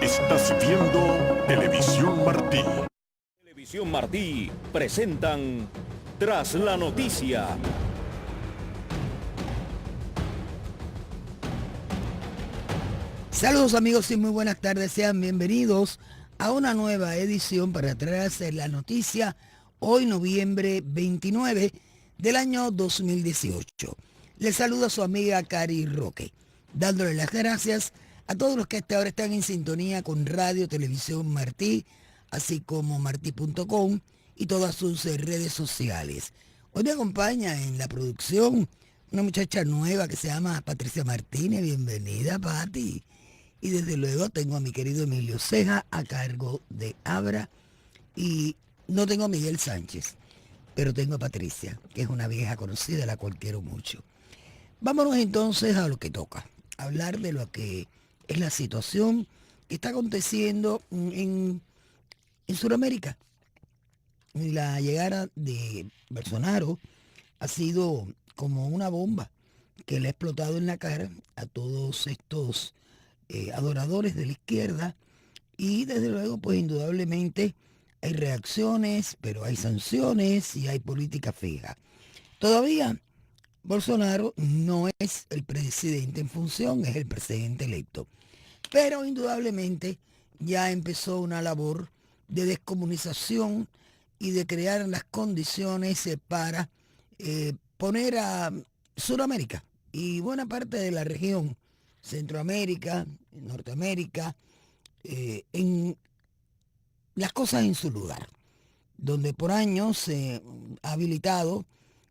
Estás viendo Televisión Martí. Televisión Martí presentan Tras la Noticia. Saludos amigos y muy buenas tardes, sean bienvenidos a una nueva edición para traerse la noticia hoy noviembre 29 del año 2018. Les saluda su amiga Cari Roque, dándole las gracias a todos los que hasta ahora están en sintonía con Radio Televisión Martí, así como martí.com y todas sus redes sociales. Hoy me acompaña en la producción una muchacha nueva que se llama Patricia Martínez. Bienvenida, Pati. Y desde luego tengo a mi querido Emilio Ceja a cargo de Abra. Y no tengo a Miguel Sánchez, pero tengo a Patricia, que es una vieja conocida, a la cual quiero mucho. Vámonos entonces a lo que toca, hablar de lo que es la situación que está aconteciendo en Sudamérica. La llegada de Bolsonaro ha sido como una bomba que le ha explotado en la cara a todos estos adoradores de la izquierda, y desde luego pues indudablemente hay reacciones, pero hay sanciones y hay política fija. Todavía Bolsonaro no es el presidente en función, es el presidente electo, pero indudablemente ya empezó una labor de descomunización y de crear las condiciones para poner a Sudamérica y buena parte de la región, Centroamérica, Norteamérica, en las cosas en su lugar, donde por años se ha habilitado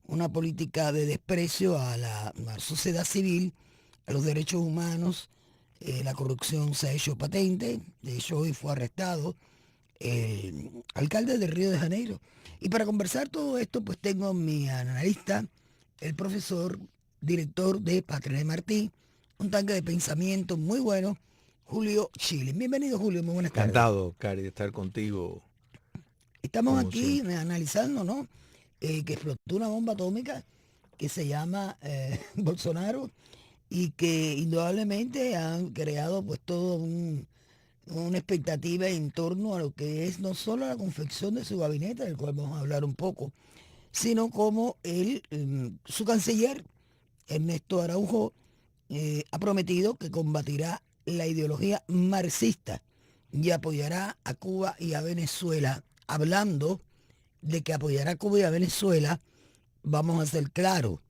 una política de desprecio a la sociedad civil, a los derechos humanos. La corrupción se ha hecho patente. De hecho, hoy fue arrestado el alcalde de Río de Janeiro. Y para conversar todo esto, pues tengo a mi analista, el profesor, director de Patria de Martí, un tanque de pensamiento muy bueno, Julio Chile. Bienvenido, Julio, muy buenas tardes. Encantado, Cari, de estar contigo. Estamos aquí analizando, ¿no? Que explotó una bomba atómica que se llama Bolsonaro, y que indudablemente han creado pues todo una expectativa en torno a lo que es no solo la confección de su gabinete, del cual vamos a hablar un poco, sino como su canciller, Ernesto Araujo, ha prometido que combatirá la ideología marxista y apoyará a Cuba y a Venezuela. Hablando de que apoyará a Cuba y a Venezuela, vamos a ser claros,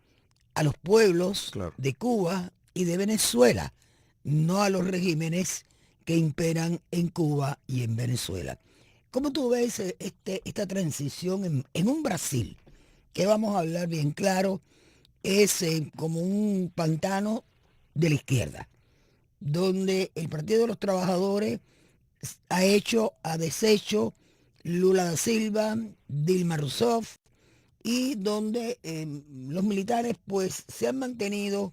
a los pueblos de Cuba y de Venezuela, no a los regímenes que imperan en Cuba y en Venezuela. ¿Cómo tú ves esta transición en un Brasil, que vamos a hablar bien claro, es como un pantano de la izquierda, donde el Partido de los Trabajadores ha deshecho Lula da Silva, Dilma Rousseff, y donde los militares pues se han mantenido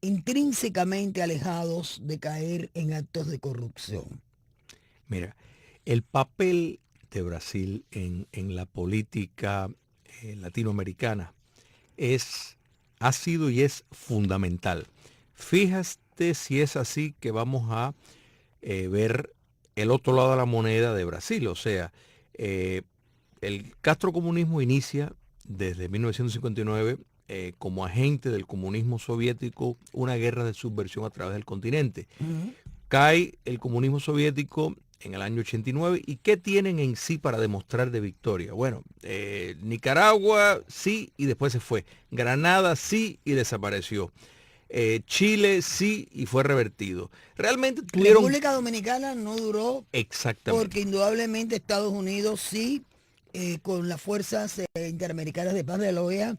intrínsecamente alejados de caer en actos de corrupción. Mira, el papel de Brasil en la política latinoamericana ha sido y es fundamental. Fíjate si es así que vamos a ver el otro lado de la moneda de Brasil. O sea, el castrocomunismo inicia desde 1959 como agente del comunismo soviético una guerra de subversión a través del continente. Cae el comunismo soviético en el año 89. ¿Y qué tienen en sí para demostrar de victoria? Bueno, Nicaragua sí y después se fue. Granada sí y desapareció. Chile sí y fue revertido. Realmente tuvieron... República Dominicana no duró. Exactamente. Porque indudablemente Estados Unidos sí, con las fuerzas interamericanas de paz de la OEA,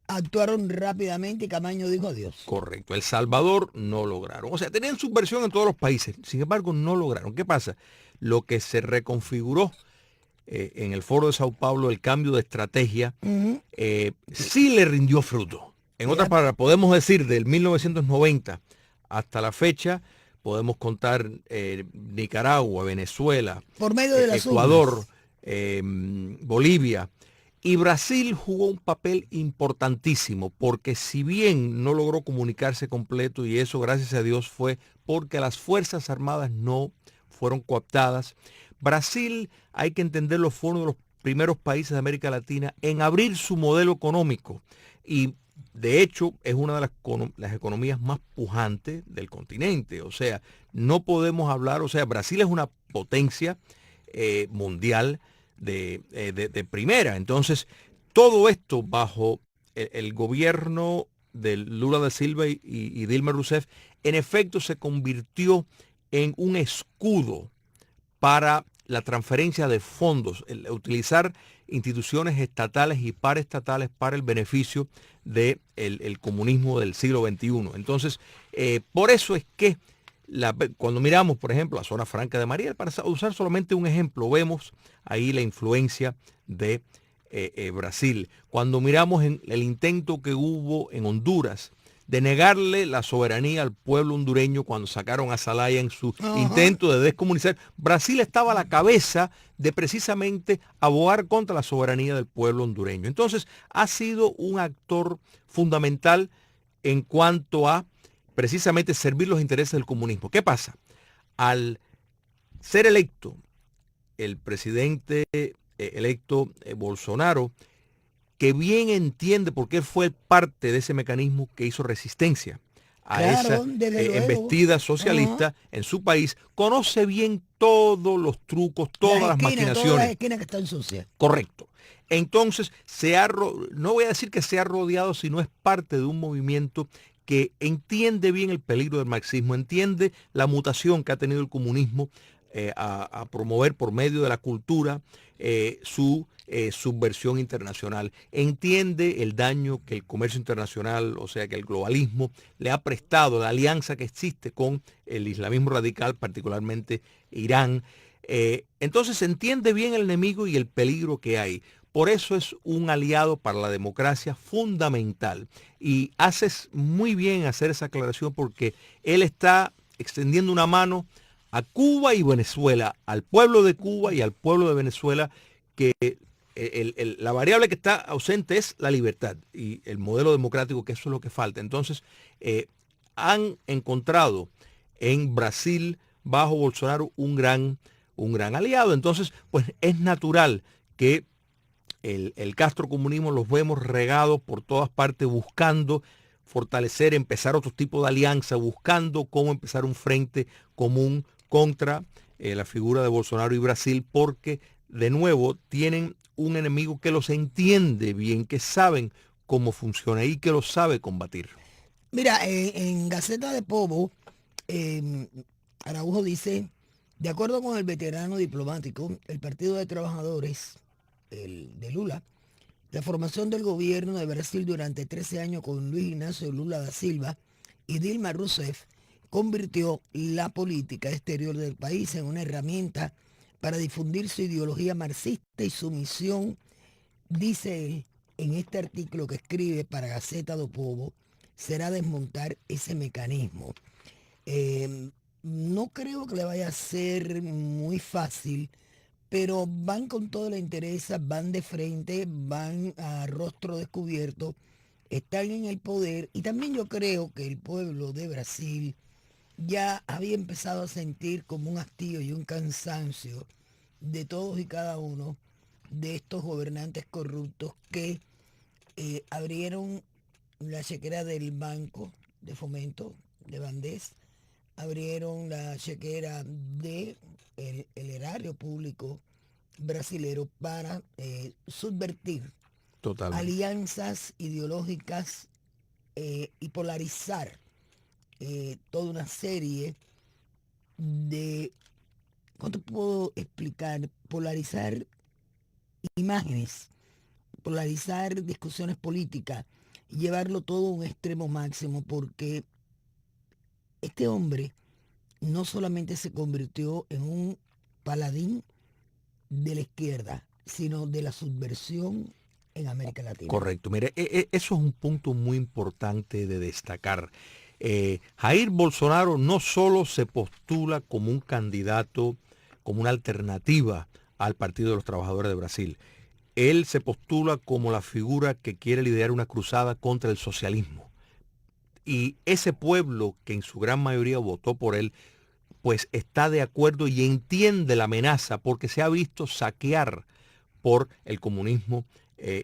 actuaron rápidamente y Camaño dijo adiós. Correcto. El Salvador no lograron. O sea, tenían subversión en todos los países. Sin embargo, no lograron. ¿Qué pasa? Lo que se reconfiguró en el Foro de Sao Paulo, el cambio de estrategia, sí le rindió fruto. En otras palabras, podemos decir del 1990 hasta la fecha, podemos contar Nicaragua, Venezuela, por medio de las Ecuador, Bolivia, Y Brasil jugó un papel importantísimo, porque si bien no logró comunicarse completo, y eso gracias a Dios fue porque las Fuerzas Armadas no fueron cooptadas, Brasil, hay que entenderlo, fue uno de los primeros países de América Latina en abrir su modelo económico. Y de hecho es una de las economías más pujantes del continente. O sea, no podemos hablar, o sea, Brasil es una potencia mundial de primera. Entonces, todo esto bajo el gobierno de Lula da Silva y Dilma Rousseff, en efecto se convirtió en un escudo para la transferencia de fondos, utilizar instituciones estatales y paraestatales para el beneficio del comunismo del siglo XXI. Entonces, por eso es que cuando miramos, por ejemplo, la zona franca de Mariel, para usar solamente un ejemplo, vemos ahí la influencia de Brasil. Cuando miramos en el intento que hubo en Honduras de negarle la soberanía al pueblo hondureño cuando sacaron a Zelaya en su intento de descomunizar, Brasil estaba a la cabeza de precisamente abogar contra la soberanía del pueblo hondureño. Entonces, ha sido un actor fundamental en cuanto a precisamente servir los intereses del comunismo. ¿Qué pasa? Al ser electo el presidente electo Bolsonaro, que bien entiende por qué fue parte de ese mecanismo que hizo resistencia a esa embestida socialista en su país, conoce bien todos los trucos, todas las maquinaciones. Todas las esquinas que están sucias. Correcto. Entonces, no voy a decir que se ha rodeado, sino es parte de un movimiento que entiende bien el peligro del marxismo, entiende la mutación que ha tenido el comunismo a promover por medio de la cultura su subversión internacional. Entiende el daño que el comercio internacional, o sea que el globalismo, le ha prestado, la alianza que existe con el islamismo radical, particularmente Irán. Entonces entiende bien el enemigo y el peligro que hay. Por eso es un aliado para la democracia fundamental. Y haces muy bien hacer esa aclaración, porque él está extendiendo una mano a Cuba y Venezuela, al pueblo de Cuba y al pueblo de Venezuela, que la variable que está ausente es la libertad y el modelo democrático, que eso es lo que falta. Entonces, han encontrado en Brasil, bajo Bolsonaro, un gran aliado. Entonces, pues es natural que el castrocomunismo los vemos regados por todas partes, buscando fortalecer, empezar otro tipo de alianza, buscando cómo empezar un frente común contra la figura de Bolsonaro y Brasil, porque de nuevo tienen un enemigo que los entiende bien, que saben cómo funciona y que los sabe combatir. Mira, en Gaceta de Povo, Araujo dice, de acuerdo con el veterano diplomático, el Partido de Trabajadores, el de Lula, la formación del gobierno de Brasil durante 13 años con Luis Ignacio Lula da Silva y Dilma Rousseff convirtió la política exterior del país en una herramienta para difundir su ideología marxista, y su misión, dice él en este artículo que escribe para Gaceta do Povo, será desmontar ese mecanismo. No creo que le vaya a ser muy fácil, pero van con todo el interés, van de frente, van a rostro descubierto, están en el poder, y también yo creo que el pueblo de Brasil ya había empezado a sentir como un hastío y un cansancio de todos y cada uno de estos gobernantes corruptos que abrieron la chequera del Banco de Fomento de Bandés, abrieron la chequera de el erario público brasilero para subvertir alianzas ideológicas y polarizar toda una serie de, ¿cómo te puedo explicar? Polarizar imágenes, polarizar discusiones políticas, llevarlo todo a un extremo máximo, porque este hombre no solamente se convirtió en un paladín de la izquierda, sino de la subversión en América Latina. Correcto. Mire, eso es un punto muy importante de destacar. Jair Bolsonaro no solo se postula como un candidato, como una alternativa al Partido de los Trabajadores de Brasil. él se postula como la figura que quiere liderar una cruzada contra el socialismo. Y ese pueblo que en su gran mayoría votó por él, pues está de acuerdo y entiende la amenaza porque se ha visto saquear por el comunismo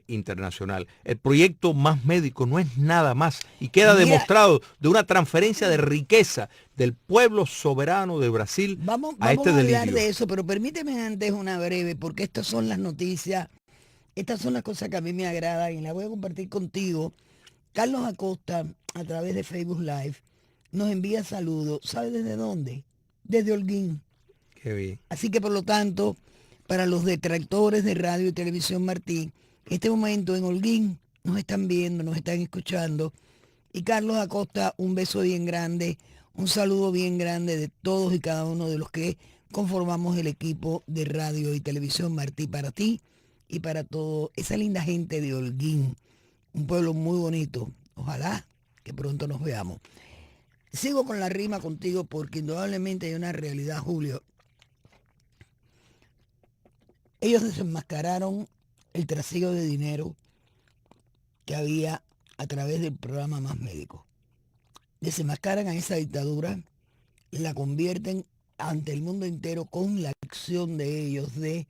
internacional. El proyecto Más Médico no es nada más y queda demostrado de una transferencia de riqueza del pueblo soberano de Brasil Vamos a este a hablar delirio. de eso, pero permíteme antes una breve, porque estas son las noticias, estas son las cosas que a mí me agradan y las voy a compartir contigo. Carlos Acosta, a través de Facebook Live, nos envía saludos. ¿Sabe desde dónde? Desde Holguín. Qué bien. Así que por lo tanto, para los detractores de Radio y Televisión Martí, en este momento en Holguín nos están viendo, nos están escuchando. Y Carlos Acosta, un beso bien grande, un saludo bien grande de todos y cada uno de los que conformamos el equipo de Radio y Televisión Martí para ti y para toda esa linda gente de Holguín, un pueblo muy bonito. Ojalá que pronto nos veamos. Sigo con la rima contigo porque indudablemente hay una realidad, Julio. Ellos desenmascararon el trasiego de dinero que había a través del programa Más Médico. Desenmascaran a esa dictadura, la convierten ante el mundo entero con la acción de ellos de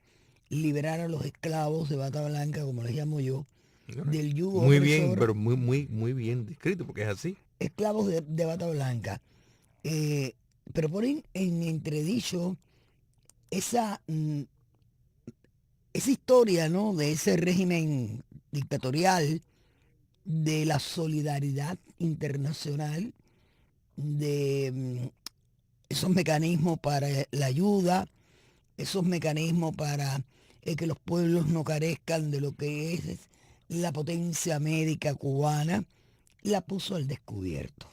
liberar a los esclavos de bata blanca, como les llamo yo, del yugo Muy opresor, bien, pero muy bien descrito, porque es así. esclavos de bata blanca. Pero ponen en entredicho esa historia, ¿no?, de ese régimen dictatorial, de la solidaridad internacional, de esos mecanismos para la ayuda, esos mecanismos para que los pueblos no carezcan de lo que es la potencia médica cubana, la puso al descubierto.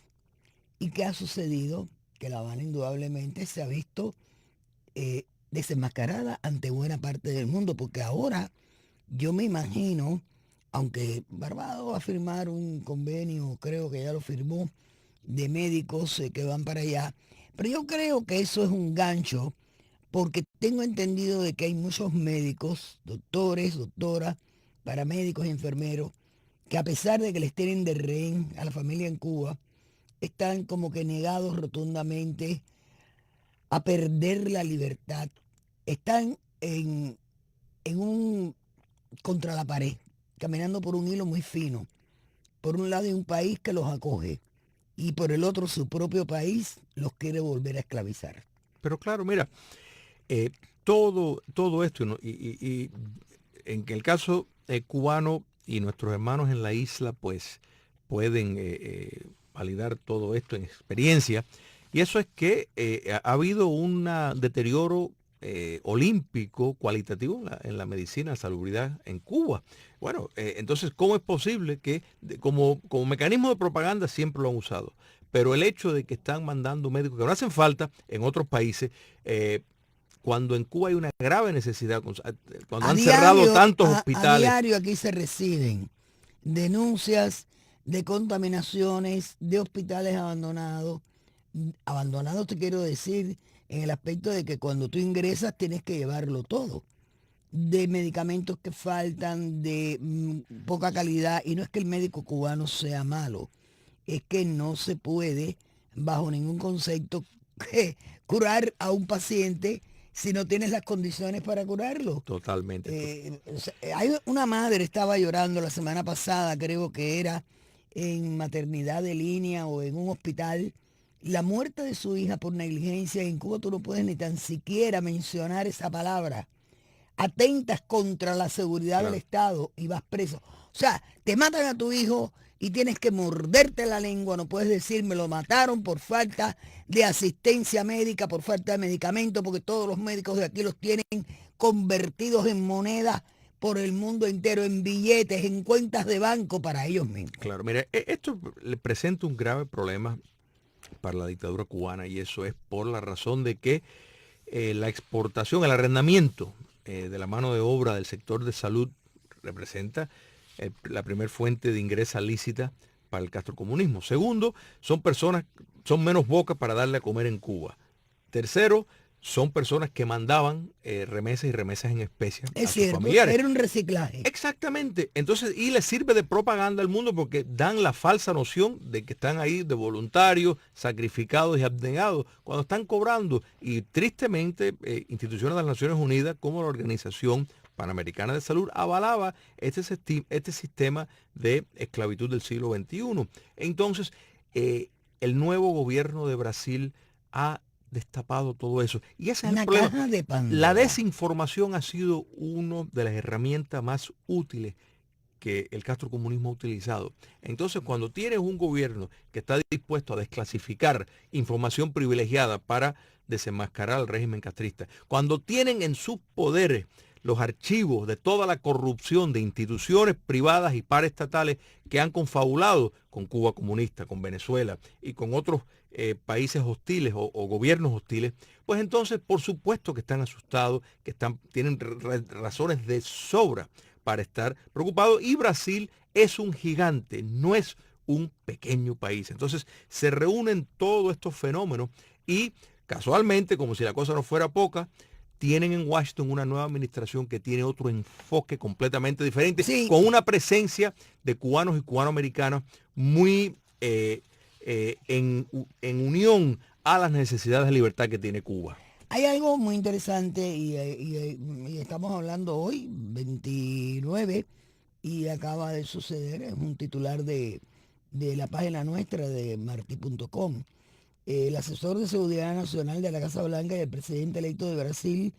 ¿Y qué ha sucedido? Que La Habana indudablemente se ha visto desenmascarada ante buena parte del mundo, porque ahora yo me imagino, aunque Barbados va a firmar un convenio, creo que ya lo firmó, de médicos que van para allá, pero yo creo que eso es un gancho, porque tengo entendido de que hay muchos médicos, doctores, doctoras, paramédicos y enfermeros, que a pesar de que les tienen de rehén a la familia en Cuba, están como que negados rotundamente a perder la libertad. Están contra la pared, caminando por un hilo muy fino. Por un lado hay un país que los acoge y por el otro su propio país los quiere volver a esclavizar. Pero claro, mira, todo esto, ¿no? y en el caso cubano y nuestros hermanos en la isla, pues pueden validar todo esto en experiencia. Y eso es que ha habido un deterioro olímpico cualitativo en la medicina, salubridad en Cuba. Bueno, entonces, ¿cómo es posible que como mecanismo de propaganda siempre lo han usado? Pero el hecho de que están mandando médicos que no hacen falta en otros países, cuando en Cuba hay una grave necesidad, cuando han cerrado tantos hospitales. A diario aquí se reciben denuncias de contaminaciones, de hospitales abandonados. Abandonados te quiero decir en el aspecto de que cuando tú ingresas tienes que llevarlo todo. De medicamentos que faltan, de poca calidad. Y no es que el médico cubano sea malo, es que no se puede, bajo ningún concepto, curar a un paciente si no tienes las condiciones para curarlo. Totalmente. Hay una madre estaba llorando la semana pasada, creo que era en maternidad de línea o en un hospital, la muerte de su hija por negligencia. En Cuba tú no puedes ni tan siquiera mencionar esa palabra. Atentas contra la seguridad del Estado y vas preso. O sea, te matan a tu hijo y tienes que morderte la lengua. No puedes decir, me lo mataron por falta de asistencia médica, por falta de medicamento, porque todos los médicos de aquí los tienen convertidos en moneda por el mundo entero, en billetes, en cuentas de banco para ellos mismos. Claro, mira, esto le presenta un grave problema para la dictadura cubana, y eso es por la razón de que la exportación, el arrendamiento de la mano de obra del sector de salud representa la primer fuente de ingresa lícita para el castrocomunismo. Segundo, son menos bocas para darle a comer en Cuba. Tercero, son personas que mandaban remesas y remesas en especie a Es sus cierto, familiares. era un reciclaje. Exactamente. Entonces, y les sirve de propaganda al mundo porque dan la falsa noción de que están ahí de voluntarios, sacrificados y abnegados cuando están cobrando. Y tristemente, instituciones de las Naciones Unidas como la Organización Panamericana de Salud avalaba este sistema de esclavitud del siglo XXI. Entonces, el nuevo gobierno de Brasil ha destapado todo eso. Y ese es Una el problema. caja de Pandora. La desinformación ha sido una de las herramientas más útiles que el castrocomunismo ha utilizado. Entonces, cuando tienes un gobierno que está dispuesto a desclasificar información privilegiada para desenmascarar al régimen castrista, cuando tienen en sus poderes los archivos de toda la corrupción de instituciones privadas y paraestatales que han confabulado con Cuba comunista, con Venezuela y con otros países hostiles o gobiernos hostiles, pues entonces por supuesto que están asustados, que tienen razones de sobra para estar preocupados. Y Brasil es un gigante, no es un pequeño país. Entonces se reúnen todos estos fenómenos y casualmente, como si la cosa no fuera poca, tienen en Washington una nueva administración que tiene otro enfoque completamente diferente, Sí. con una presencia de cubanos y cubanoamericanos muy en unión a las necesidades de libertad que tiene Cuba. Hay algo muy interesante y estamos hablando hoy, 29, y acaba de suceder, es un titular de la página nuestra de marti.com. El asesor de seguridad nacional de la Casa Blanca y el presidente electo de Brasil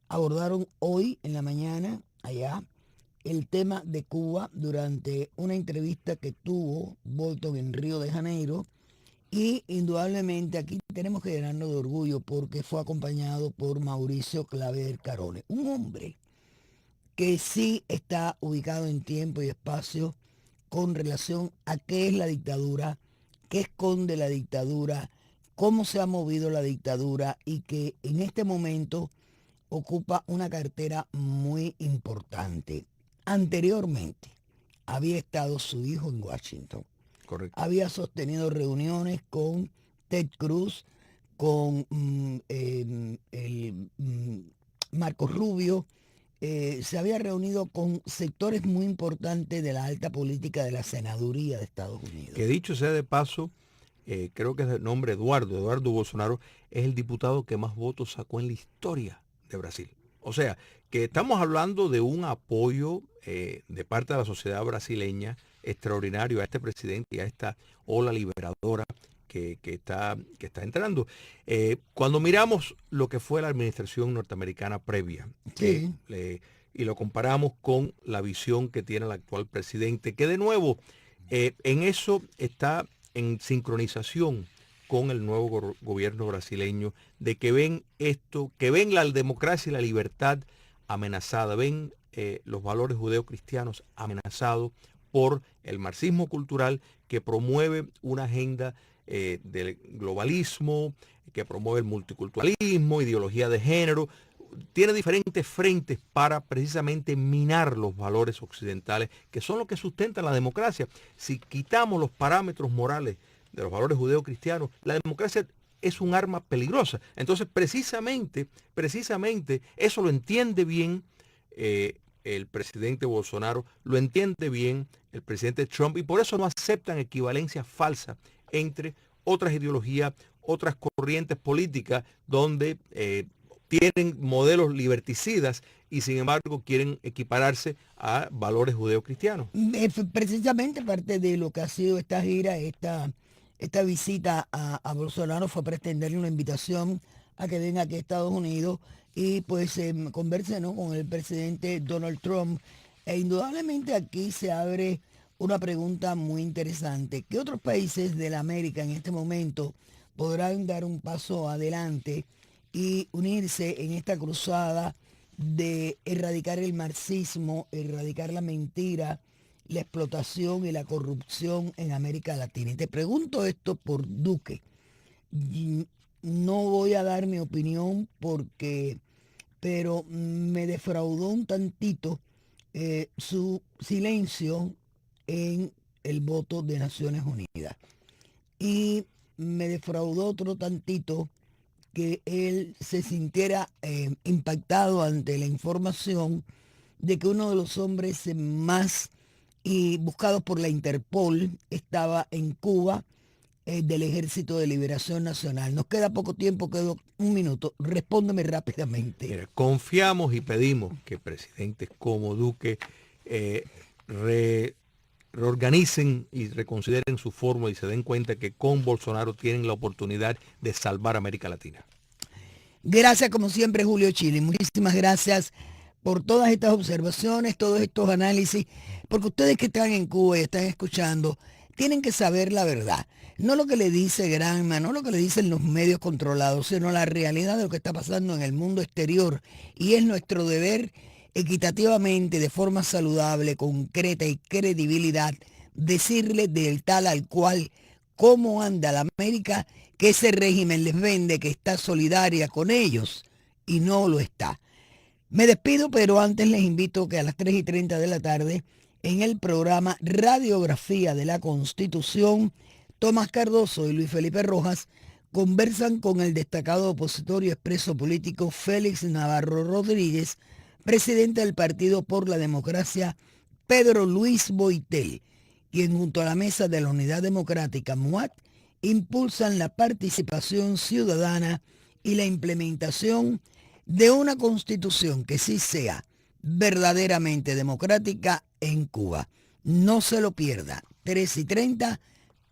abordaron hoy en la mañana allá el tema de Cuba durante una entrevista que tuvo Bolton en Río de Janeiro. Y indudablemente aquí tenemos que llenarnos de orgullo porque fue acompañado por Mauricio Claver Carone, un hombre que sí está ubicado en tiempo y espacio con relación a qué es la dictadura, qué esconde la dictadura, cómo se ha movido la dictadura y que en este momento ocupa una cartera muy importante. Anteriormente había estado su hijo en Washington. Correcto. Había sostenido reuniones con Ted Cruz, con Marco Rubio. Se había reunido con sectores muy importantes de la alta política de la senaduría de Estados Unidos. Que dicho sea de paso, creo que es el nombre Eduardo Bolsonaro, es el diputado que más votos sacó en la historia de Brasil. O sea, que estamos hablando de un apoyo de parte de la sociedad brasileña extraordinario a este presidente y a esta ola liberadora que está entrando. Cuando miramos lo que fue la administración norteamericana previa, Sí. y lo comparamos con la visión que tiene el actual presidente, que de nuevo en eso está en sincronización con el nuevo gobierno brasileño, de que ven esto, que ven la democracia y la libertad amenazada, ven los valores judeocristianos amenazados por el marxismo cultural que promueve una agenda del globalismo, que promueve el multiculturalismo, ideología de género. Tiene diferentes frentes para precisamente minar los valores occidentales, que son los que sustentan la democracia. Si quitamos los parámetros morales de los valores judeocristianos, la democracia es un arma peligrosa. Entonces, precisamente, eso lo entiende bien el presidente Bolsonaro, lo entiende bien el presidente Trump, y por eso no aceptan equivalencias falsas entre otras ideologías, otras corrientes políticas, donde tienen modelos liberticidas y sin embargo quieren equipararse a valores judeocristianos. Precisamente parte de lo que ha sido esta gira, esta visita a Bolsonaro fue para extenderle una invitación a que venga aquí a Estados Unidos y pues converse, ¿no?, con el presidente Donald Trump. E indudablemente aquí se abre una pregunta muy interesante. ¿Qué otros países de la América en este momento podrán dar un paso adelante y unirse en esta cruzada de erradicar el marxismo, erradicar la mentira, la explotación y la corrupción en América Latina? Y te pregunto esto por Duque. No voy a dar mi opinión pero me defraudó un tantito su silencio en el voto de Naciones Unidas. Y me defraudó otro tantito que él se sintiera impactado ante la información de que uno de los hombres más buscados por la Interpol estaba en Cuba, del Ejército de Liberación Nacional. Nos queda poco tiempo, quedó un minuto. Respóndeme rápidamente. Mira, confiamos y pedimos que presidentes como Duque reorganicen y reconsideren su forma y se den cuenta que con Bolsonaro tienen la oportunidad de salvar a América Latina. Gracias como siempre, Julio Chili. Muchísimas gracias por todas estas observaciones, todos estos análisis, porque ustedes que están en Cuba y están escuchando, tienen que saber la verdad. No lo que le dice Granma, no lo que le dicen los medios controlados, sino la realidad de lo que está pasando en el mundo exterior. Y es nuestro deber, equitativamente, de forma saludable, concreta y credibilidad, decirles del tal al cual cómo anda la América, que ese régimen les vende que está solidaria con ellos y no lo está. Me despido, pero antes les invito que a las 3:30 de la tarde, en el programa Radiografía de la Constitución, Tomás Cardoso y Luis Felipe Rojas conversan con el destacado opositor y expreso político Félix Navarro Rodríguez, presidente del Partido por la Democracia, Pedro Luis Boitel, quien junto a la Mesa de la Unidad Democrática, MUAD, impulsan la participación ciudadana y la implementación de una constitución que sí sea verdaderamente democrática en Cuba. No se lo pierda. 3:30,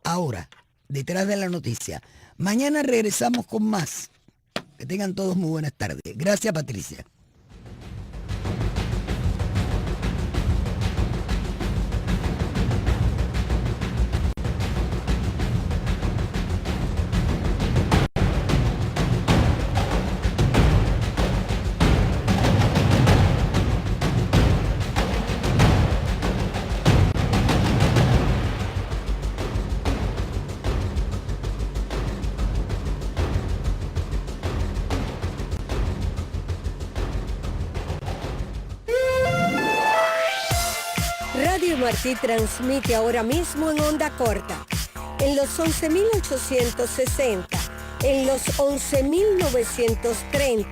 ahora, detrás de la noticia. Mañana regresamos con más. Que tengan todos muy buenas tardes. Gracias, Patricia. Radio Martí transmite ahora mismo en onda corta, en los 11.860, en los 11.930,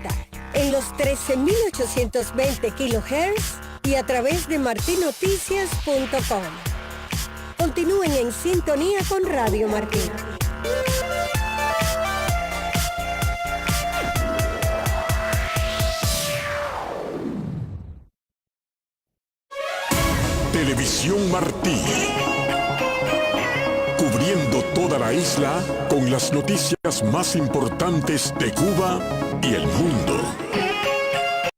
en los 13.820 kHz y a través de martinoticias.com. Continúen en sintonía con Radio Martí. Televisión Martí. Cubriendo toda la isla con las noticias más importantes de Cuba y el mundo.